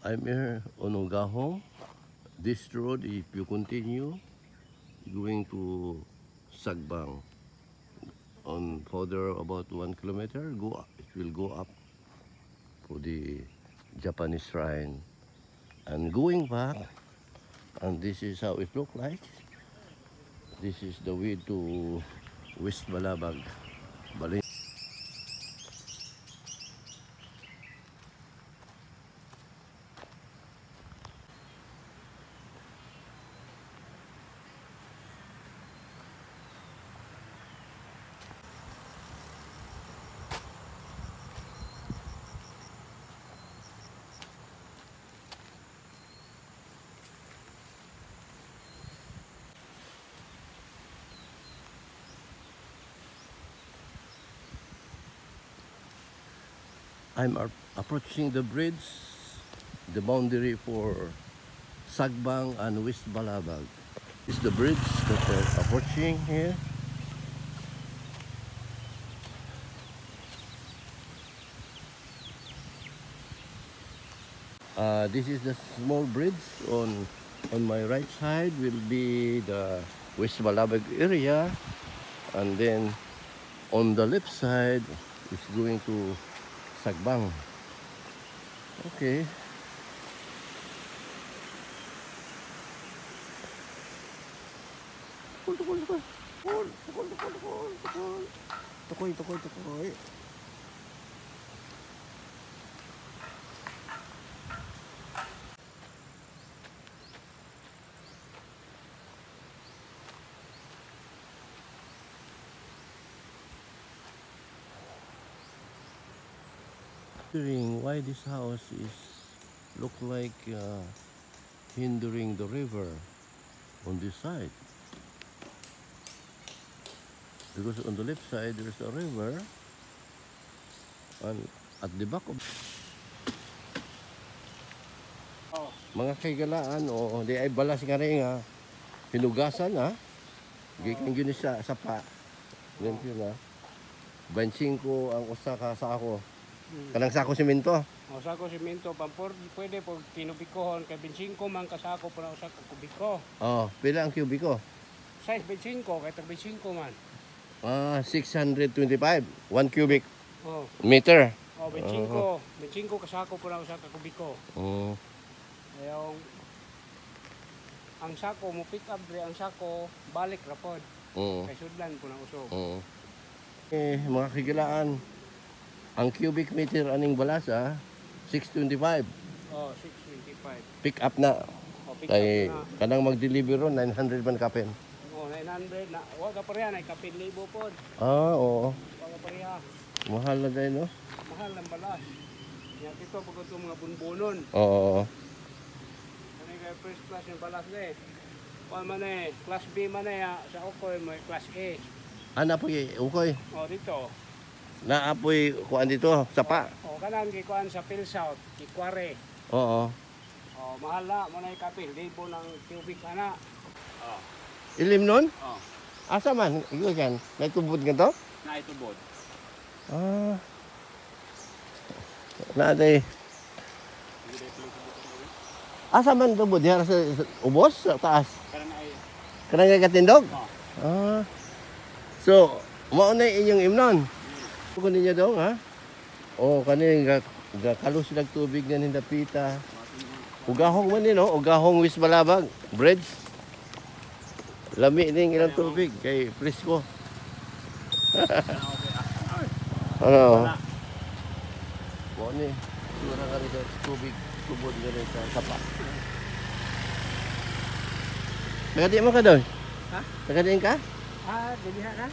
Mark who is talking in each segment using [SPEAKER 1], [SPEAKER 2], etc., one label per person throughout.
[SPEAKER 1] I'm here on Ogahong. This road, if you continue going to Sagbang, on further about 1 kilometer, it will go up for the Japanese shrine. And going back, and this is how it look like. This is the way to West Balabag. I'm approaching the bridge, the boundary for Sagbang and West Balabag. This is the bridge that we're approaching here. This is the small bridge. On my right side will be the West Balabag area, and then on the left side is going to Sagbang. Okay. Tukoy. Why this house is look like hindering the river on this side, because on the left side there's a river, and at the back of mga kaigalaan di ay balas nga rin hinugasan gikan yun sa sapa ganito na 25 ang usa ka sako. Kanang sako simento?
[SPEAKER 2] Sako simento, pwede po kinubikohon, kay 25 man kasako po na usa ka kubiko.
[SPEAKER 1] Pila ang kubiko?
[SPEAKER 2] Size 25, kay 25 man.
[SPEAKER 1] 625, 1 cubic meter.
[SPEAKER 2] 25 kasako po na usa ka kubiko. Yung ang sako mo pick up dre, ang sako balik ra pod. Kay sudlan po na usog.
[SPEAKER 1] Mga kagilaan, ang cubic meter aning balas 625.
[SPEAKER 2] 625.
[SPEAKER 1] Pick up na.
[SPEAKER 2] Pick
[SPEAKER 1] kay
[SPEAKER 2] up na.
[SPEAKER 1] kanang mag-deliver ron 900 man kapin.
[SPEAKER 2] 900 na. Wa ka pareha na kapin libo pod.
[SPEAKER 1] Oo.
[SPEAKER 2] Wa ka pareha.
[SPEAKER 1] Mahal na din, no?
[SPEAKER 2] Mahal ng balas. Yan dito pag ito mga bunbunon.
[SPEAKER 1] Oo.
[SPEAKER 2] Ano kay first class yung balas na man class B man sa Okoy may class A.
[SPEAKER 1] Ano po ukoy?
[SPEAKER 2] Dito.
[SPEAKER 1] Naapoy kuan dito, sapa.
[SPEAKER 2] Kanang gikuan sa Phil South, Ikware.
[SPEAKER 1] Oo.
[SPEAKER 2] Mahal na mo na kapil, libo ng cubic ana.
[SPEAKER 1] Ilim nun? Asa man? Igo yan. May tubod nga to?
[SPEAKER 2] Na itubod.
[SPEAKER 1] Naday. Asa man tubod? Diyan sa ubos? Sa taas? Kanang nga katindog? So, mauna inyong imnon? Kung ninyo daw, kaning kalos ng tubig na nindapita. Ogahong man no? Ogahong West Balabag Bridge. Lami ning ilang tubig kay presko. Ano? Ni sura ka rin sa tubig, tubod nga rin sa sapa. Nagadiin mo ka doon? Nagadiin ka?
[SPEAKER 2] Diliha na.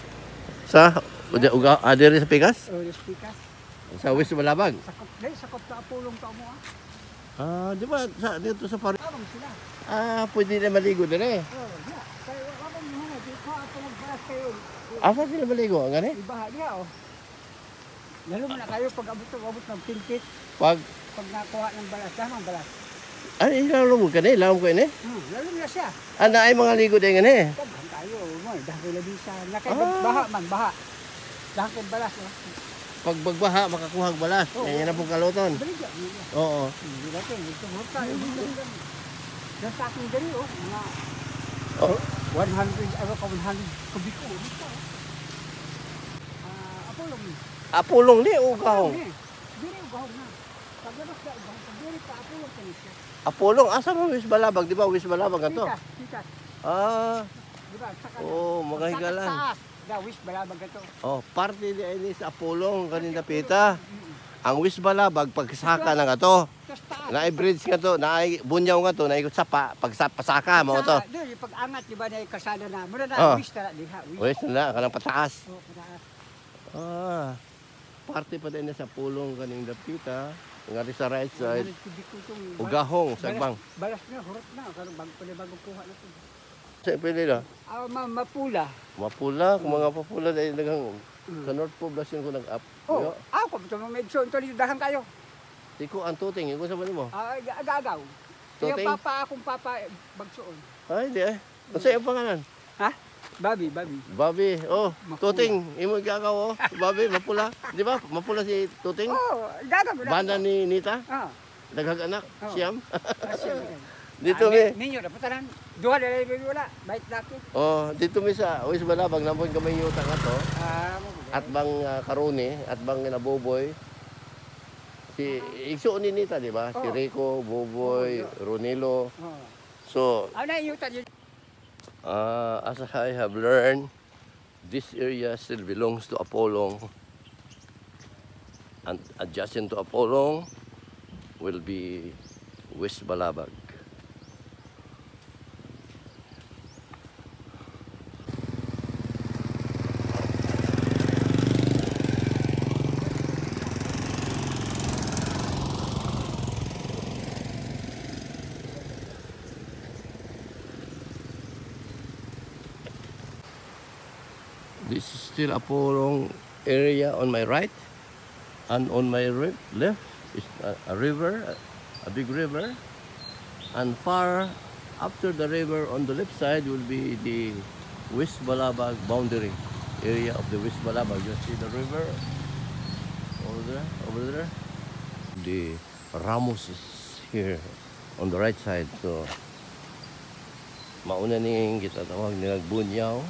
[SPEAKER 1] Sa adiri sa Pikas?
[SPEAKER 2] Sa Pikas.
[SPEAKER 1] Sa West Balabag?
[SPEAKER 2] Sakop sa apulong ta mo
[SPEAKER 1] di ba dito sa pari?
[SPEAKER 2] Tawag sila.
[SPEAKER 1] Pwede na maligo din eh.
[SPEAKER 2] Kaya wala mo na dito ato magbalas kayo.
[SPEAKER 1] Asa sila maligo? Ngani?
[SPEAKER 2] Ibaha niya lalo mo na kayo pag abot ng pintit.
[SPEAKER 1] Pag
[SPEAKER 2] nakuha ng balas, ang balas.
[SPEAKER 1] Lalo mo ka na lalo mo ka na
[SPEAKER 2] Lalo na siya.
[SPEAKER 1] Ay mga ligo din nga na
[SPEAKER 2] Taghan tayo, dahil labisa. Baha man, baha. Dahil balas.
[SPEAKER 1] pag bagbaha, makakuhag balas. Yan na pong kaluton. Oo.
[SPEAKER 2] Hindi natin, dito mo tayo. Sa akin dali, mga
[SPEAKER 1] Oh.
[SPEAKER 2] 100, ano ka, 100 kubiko. Apolong.
[SPEAKER 1] Apulong ni o gahong?
[SPEAKER 2] Dili, ugahong na. Paglamas ka, ugahong. Dili pa, apolong ka niya.
[SPEAKER 1] Apulong, asa mo wis balabag, di ba? Wis balabag ato.
[SPEAKER 2] Sikat.
[SPEAKER 1] Ah,
[SPEAKER 2] Diba, saka
[SPEAKER 1] oh, mga higalan.
[SPEAKER 2] taas. Wish balabag ito.
[SPEAKER 1] Oh, parte di ini sa Apulong kaninda pita. Ang wis balabag pagsaka na nga to.
[SPEAKER 2] Tapos taas.
[SPEAKER 1] Naay bridge nga to, naay bunyaw nga to, naay sapa, pagsaka mo to.
[SPEAKER 2] Dili, pag angat, diba na yung kasada na. Muna na,
[SPEAKER 1] Oh.
[SPEAKER 2] wish na diha.
[SPEAKER 1] Wis na kanang pataas.
[SPEAKER 2] Pataas.
[SPEAKER 1] Ah. Parte pa din sa Apulong kaninda pita. Nga sa right side.
[SPEAKER 2] 100 kubiko itong
[SPEAKER 1] Ugahong, sagbang.
[SPEAKER 2] Balas na, hurot na. Karong bago kuha na ito.
[SPEAKER 1] Sa pili na.
[SPEAKER 2] Mapula.
[SPEAKER 1] Mapula, kung mga papula dahil nagang sa North Poblacion ko nag-up.
[SPEAKER 2] Oh, ako ito mga medyo ito dahan kayo.
[SPEAKER 1] Iko ang tuting, iko sa bali mo.
[SPEAKER 2] Agagaw.
[SPEAKER 1] Tuting?
[SPEAKER 2] Yung akong papa bagsoon.
[SPEAKER 1] Ay, di ay. Ano sa'yo ang pangalan?
[SPEAKER 2] Ha? Babi.
[SPEAKER 1] Bobby. Oh,
[SPEAKER 2] Mapula.
[SPEAKER 1] tuting. Imo gagaw oh. Bobby, mapula. Di ba? Mapula si tuting.
[SPEAKER 2] Oh, gagaw.
[SPEAKER 1] Banda ni Nita.
[SPEAKER 2] Ah.
[SPEAKER 1] Daghang anak.
[SPEAKER 2] Oh.
[SPEAKER 1] Siyam.
[SPEAKER 2] Asya.
[SPEAKER 1] Dito mi.
[SPEAKER 2] Ninyo na putanan. Duha na lang wala. Bait laki.
[SPEAKER 1] Oh, dito mi sa Uwis Balabag nampun kamay yuta nga to.
[SPEAKER 2] Mo.
[SPEAKER 1] At bang karuni, at bang naboboy. Si igsuon ni Nita, di ba? Si
[SPEAKER 2] Oh.
[SPEAKER 1] Rico, Boboy, Ronilo.
[SPEAKER 2] Oh.
[SPEAKER 1] So,
[SPEAKER 2] Ano yung yuta yun?
[SPEAKER 1] as I have learned, this area still belongs to Apolong. And adjacent to Apolong will be West Balabag. This is still Apolong area on my right, and on my left is a river, a big river, and far after the river on the left side will be the West Balabag boundary area of the West Balabag. You see the river over there. The Ramos is here on the right side. So mauna ning kita tawag ni Nagbunyaw.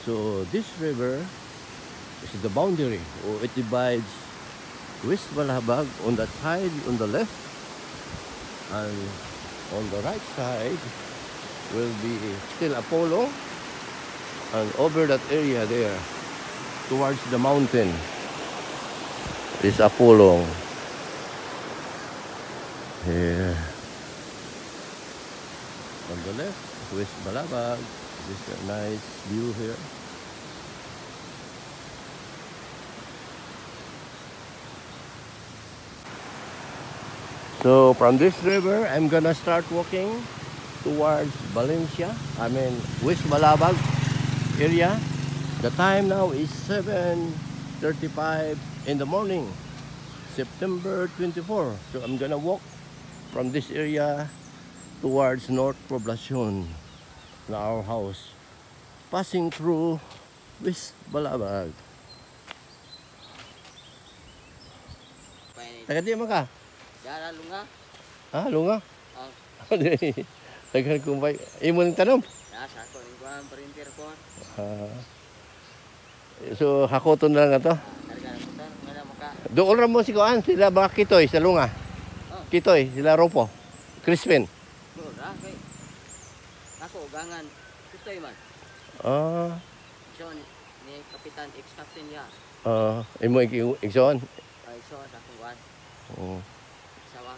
[SPEAKER 1] So this river is the boundary, or it divides West Balabag on that side, on the left, and on the right side will be still Apollo, and over that area there, towards the mountain, is Apollo. Here, on the left, West Balabag. This is a nice view here. So from this river, I'm gonna start walking towards Valencia. I mean West Balabag area. The time now is 7:35 in the morning, September 24. So I'm gonna walk from this area towards North Poblacion, our house, passing through West Balabag. Taga di mo ka?
[SPEAKER 3] Dara lunga.
[SPEAKER 1] Ah, lunga?
[SPEAKER 3] Oh,
[SPEAKER 1] Taga kumbay. Imo ning tanom?
[SPEAKER 3] nasa ko ning kuan printer ko.
[SPEAKER 1] So hakoton na lang ato.
[SPEAKER 3] Karga na putar ngala mo ka.
[SPEAKER 1] Doon ra mo si Kuan, sila ba Kitoy sa lunga?
[SPEAKER 3] Oh.
[SPEAKER 1] Kitoy, sila Ropo. Crispin.
[SPEAKER 3] Ra kay. Ako ugangan. Kutoy man.
[SPEAKER 1] Ah,
[SPEAKER 3] So ni kapitan ex-captain ya.
[SPEAKER 1] imo igsoon.
[SPEAKER 3] Ay so sa akong kuan.
[SPEAKER 1] Oh.
[SPEAKER 3] Sawa.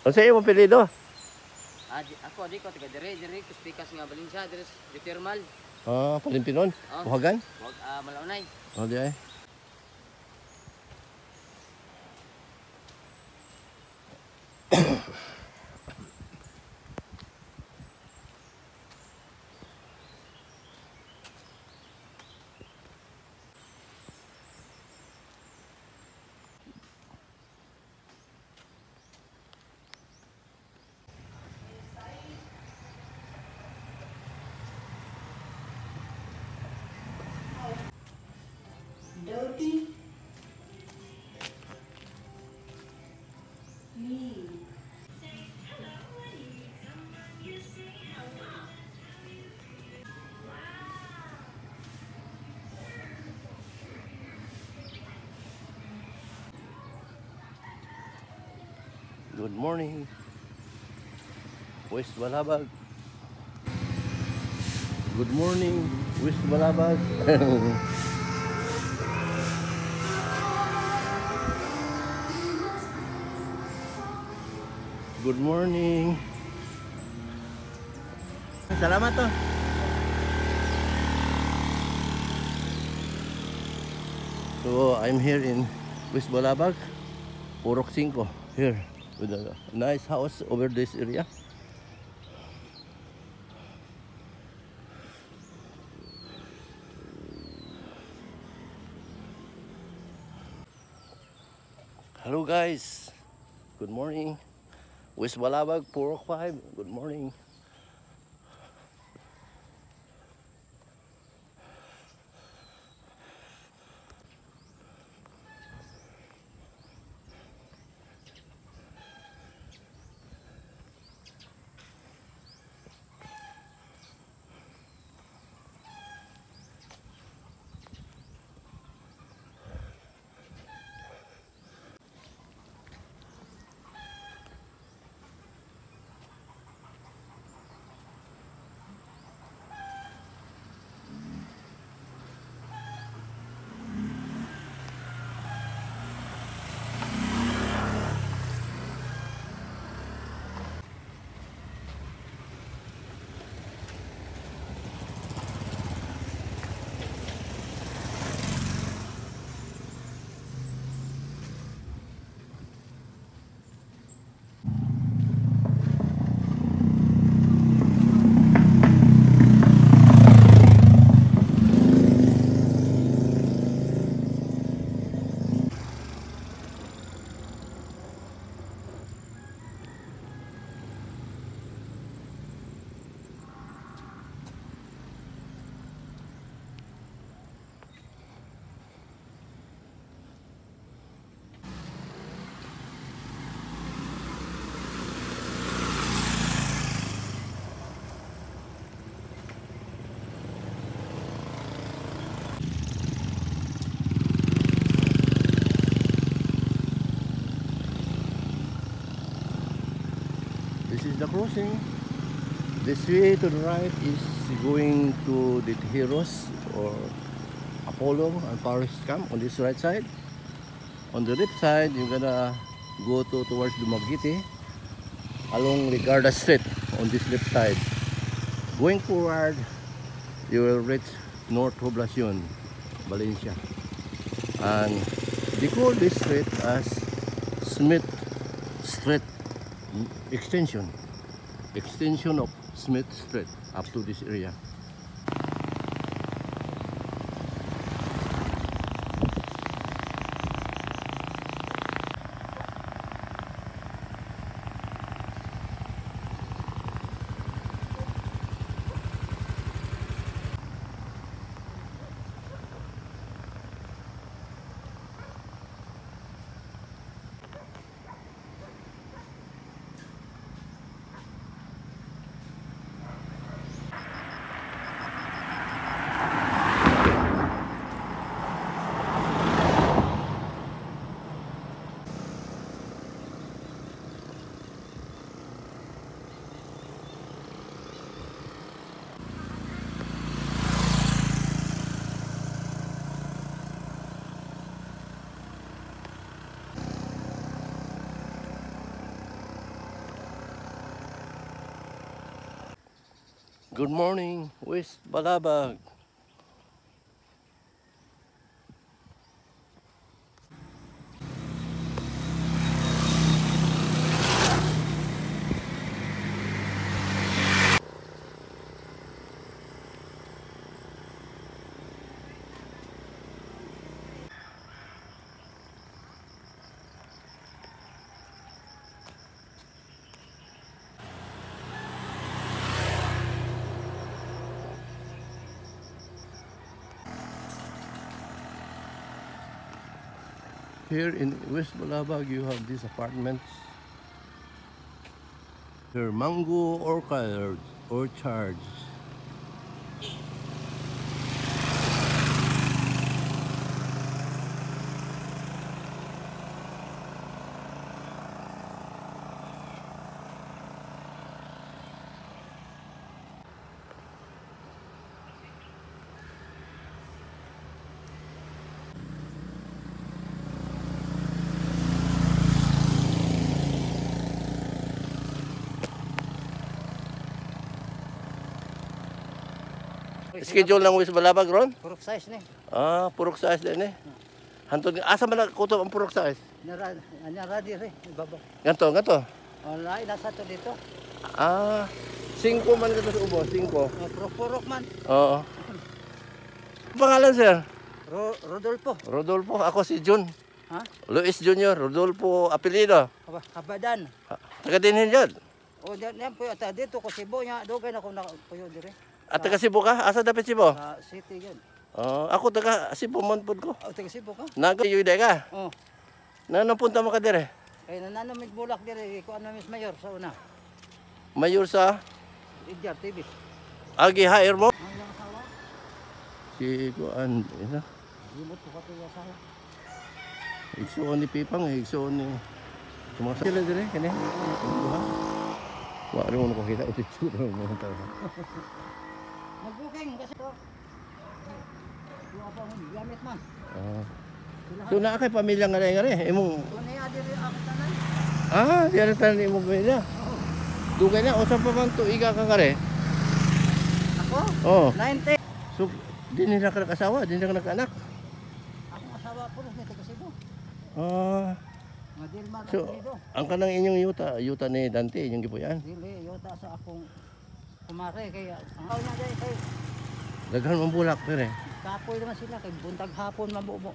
[SPEAKER 1] Ano sa imo apelyido?
[SPEAKER 3] Ako di ko taga dire kuspikas nga Valencia dire di thermal.
[SPEAKER 1] Palimpinon.
[SPEAKER 3] Oh.
[SPEAKER 1] Buhagan.
[SPEAKER 3] Wag malaunay.
[SPEAKER 1] Oh, di ay. Good morning, West Balabag. Good morning, West Balabag. Good morning. Salamat to. So I'm here in West Balabag, Purok 5, here with a nice house over this area. Hello guys, good morning. West Balabag, Purok 5, good morning. This is the crossing. This way to the right is going to the Heroes or Apollo and Paris camp on this right side. On the left side, you're gonna go towards Dumaguete along Ricarda Street on this left side. Going forward, you will reach North Poblacion, Valencia. And they call this street as Smith Street extension of Smith Street up to this area. Good morning, West Balabag. Here in West Balabag, you have these apartments. Here, mango orchards. Schedule ng West Balabag ron?
[SPEAKER 2] Purok size ni.
[SPEAKER 1] Ah, purok size din eh. Hantod asa man kutob ang purok size?
[SPEAKER 2] Anya radi re, ibaba.
[SPEAKER 1] Ganto, ganto.
[SPEAKER 2] Wala nasa to dito.
[SPEAKER 1] Ah, 5 man ka sa ubo, 5.
[SPEAKER 2] Purok man.
[SPEAKER 1] Oo. Pangalan sir?
[SPEAKER 2] Rodolfo.
[SPEAKER 1] Rodolfo, ako si Jun.
[SPEAKER 2] Ha?
[SPEAKER 1] Luis Junior, Rodolfo apelido.
[SPEAKER 2] Kabadan.
[SPEAKER 1] Taga dinhin jud.
[SPEAKER 2] O diyan po ata dito ko Cebu nya dugay na ko na puyo dire.
[SPEAKER 1] At taga Cebu ka? Asa dapat Cebu?
[SPEAKER 2] Sa city gyud.
[SPEAKER 1] Ako taga Cebu man pud ko.
[SPEAKER 2] O taga Cebu ka?
[SPEAKER 1] Nagayuy ka?
[SPEAKER 2] Oh.
[SPEAKER 1] Nanong punta mo ka dire?
[SPEAKER 2] Kay nanamig bulak dire ko ano Miss Mayor sa una.
[SPEAKER 1] Mayor sa
[SPEAKER 2] Idjar TV.
[SPEAKER 1] Agi hire mo?
[SPEAKER 2] Ang yang sawa.
[SPEAKER 1] Si Kuan, ina.
[SPEAKER 2] Gimot ko kato ya sawa.
[SPEAKER 1] Igsuon ni Pipang, igsuon ni mga sila dire kani. Wa ro ko kita uti tsura mo ta.
[SPEAKER 2] Nagbuking kasi to. Wa pa mo gamit man.
[SPEAKER 1] So naa kay pamilya nga ngare imong
[SPEAKER 2] Tunay adiri ang tanan.
[SPEAKER 1] diyan tanan imong pamilya. Dugay na usa pa man tuiga ka ngare.
[SPEAKER 2] Ako?
[SPEAKER 1] Oh.
[SPEAKER 2] 90.
[SPEAKER 1] So di nila ka nag-asawa, di nila ka nag-anak.
[SPEAKER 2] Ako asawa ko ni taga Cebu. Madilma
[SPEAKER 1] So
[SPEAKER 2] dito.
[SPEAKER 1] ang kanang inyong yuta ni Dante inyong gipuyan.
[SPEAKER 2] Dili yota sa akong kumare kay ang na dai kay
[SPEAKER 1] Daghan man bulak pere.
[SPEAKER 2] kapoy naman sila kay buntag hapon mabubo.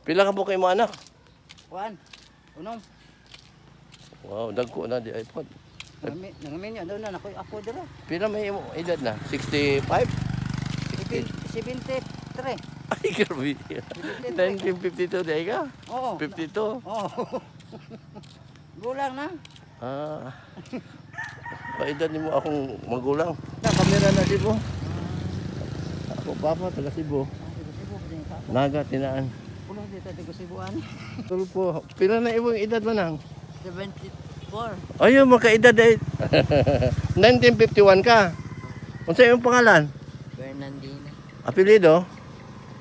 [SPEAKER 1] Pila ka po kay mo anak?
[SPEAKER 2] Kuan. Unong
[SPEAKER 1] Wow, dagko na di iPod.
[SPEAKER 2] nangamin niya doon na ako dira.
[SPEAKER 1] Pila may imong edad na? 65?
[SPEAKER 2] 73.
[SPEAKER 1] Ay, grabe. 1952 di ka?
[SPEAKER 2] Oo.
[SPEAKER 1] 52?
[SPEAKER 2] Oo. Gulang na.
[SPEAKER 1] Paedad ni mo akong magulang. Na, kamera na Cebu. Ako papa, taga Cebu. Naga, tinaan.
[SPEAKER 2] Pulo dito taga Cebuan.
[SPEAKER 1] Tulpo, pila na imong edad man ang?
[SPEAKER 2] 74.
[SPEAKER 1] Ayun, makaedad ay. 1951 ka. Unsa imong pangalan?
[SPEAKER 3] Fernandina.
[SPEAKER 1] Apelyido?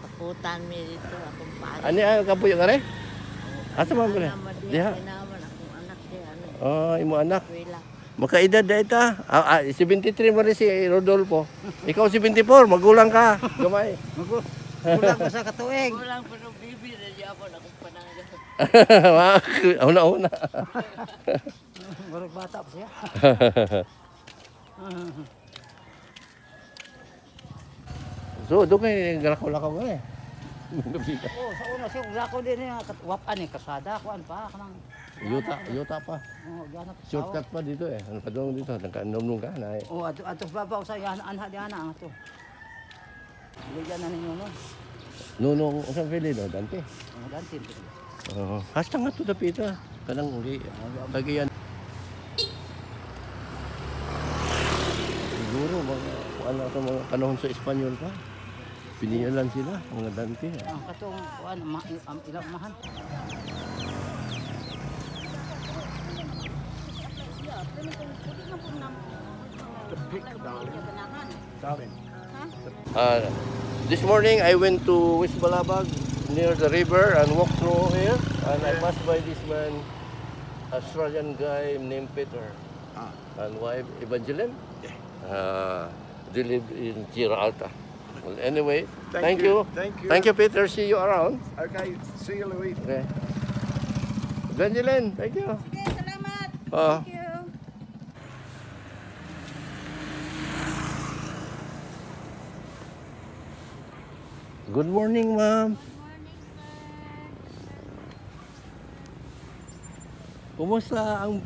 [SPEAKER 3] Kaputan mi dito akong pare.
[SPEAKER 1] Ani ang kapuyo ka rin? Asa man pala? Diha.
[SPEAKER 3] Naman akong anak di ano.
[SPEAKER 1] Imo anak.
[SPEAKER 3] Wala.
[SPEAKER 1] Makaedad na ita. 73 mo rin si Rodolfo. Ikaw 74, magulang ka. Gamay.
[SPEAKER 2] Gulang pa sa katuig.
[SPEAKER 3] Walang pero bibi na di ako akong panangga.
[SPEAKER 1] Una-una.
[SPEAKER 2] Barog bata pa siya.
[SPEAKER 1] So, doon kayo galakaw-lakaw ka eh.
[SPEAKER 2] Oh, sa una siya lako din niya wapan ni kasada kuan pa kanang
[SPEAKER 1] Yuta pa.
[SPEAKER 2] oh ganap.
[SPEAKER 1] Shortcut pa dito eh. Ano pa doon dito? Nagka-nom-nom ka na eh.
[SPEAKER 2] Oh ato babaw sa yan anha di ana ang ato. Bigyan na ninyo no.
[SPEAKER 1] Nunong usang pili no, Dante.
[SPEAKER 2] Ang gantin.
[SPEAKER 1] Hasta nga to dapita. Kanang uli. Tagiyan. Siguro ano sa mga panahon sa Espanyol pa. Piniyalan sila, mga Dante.
[SPEAKER 2] Ang katong kuan ilang mahan.
[SPEAKER 1] This morning I went to West Balabag near the river and walked through here and I passed by this man, Australian guy named Peter and wife Evangeline. They live in Tierra Alta. Well, anyway, thank you.
[SPEAKER 4] Thank you.
[SPEAKER 1] Thank you, Peter. See you around.
[SPEAKER 4] Okay, see you, Louis.
[SPEAKER 1] Okay. Evangeline, thank you.
[SPEAKER 5] Sige, salamat.
[SPEAKER 1] Oh.
[SPEAKER 5] Thank you.
[SPEAKER 1] Good morning, ma'am. Kumusta ang